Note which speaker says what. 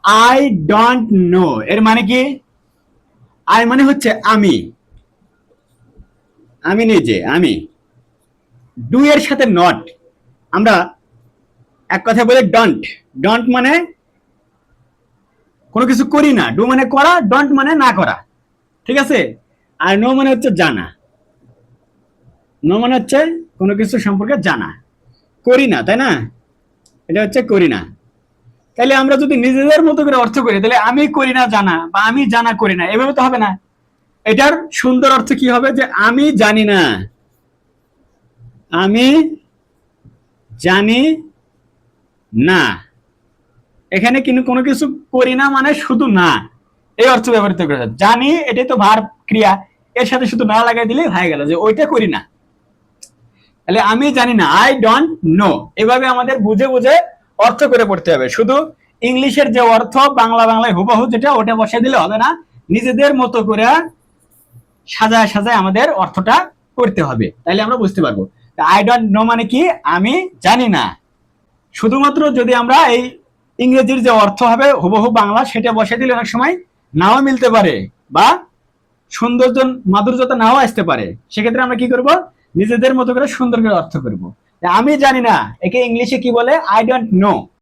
Speaker 1: I don't know এর মানে কি? আই মানে হচ্ছে আমি, আমি নিজে, আমি। ডু এর সাথে নট, আমরা এক কথা বলে ডন্ট। ডন্ট মানে কোনো কিছু করি না, ডু মানে করা, ডন্ট মানে না করা, ঠিক আছে? আর নো মানে হচ্ছে জানা। নো মানে হচ্ছে কোনো কিছু সম্পর্কে জানা, করি না, তাই না? এটা হচ্ছে করি না। তাহলে আমরা যদি নিজেদের মতো করে অর্থ করি, তাহলে আমি করি না জানা বা আমি জানা করি না, এভাবে তো হবে না। এটার সুন্দর অর্থ কি হবে? যে আমি জানি না, আমি জানি না। এখানে কিন্তু কোনো কিছু করি না মানে শুধু না, এই অর্থ ব্যবহৃত করেছে। জানি এটাই তো ভার্ব ক্রিয়া, এর সাথে শুধু না লাগাই দিলে হয়ে গেল যে ওইটা করি না। তাহলে আমি জানি না, আই ডোন্ট নো। এভাবে আমাদের বুঝে বুঝে অর্থ করে পড়তে হবে। শুধু ইংলিশের যে অর্থ বাংলা বাংলায় হুবহু যেটা, ওটা বসিয়ে দিলে হবে না, নিজেদের মতো করে সাজায় সাজায় আমাদের অর্থটা করতে হবে, তাইলে আমরা বুঝতে পারবো। আই ডোন্ট নো মানে কি? আমি জানি না। শুধুমাত্র যদি আমরা এই ইংরেজির যে অর্থ হবে হুবহু বাংলা, সেটা বসিয়ে দিলে অনেক সময় নাও মিলতে পারে বা সৌন্দর্য মাধুর্যতা নাও আসতে পারে। সেক্ষেত্রে আমরা কি করব? নিজেদের মতো করে সুন্দর করে অর্থ করব। আমি জানি না, একে ইংলিশে কি বলে? I don't know.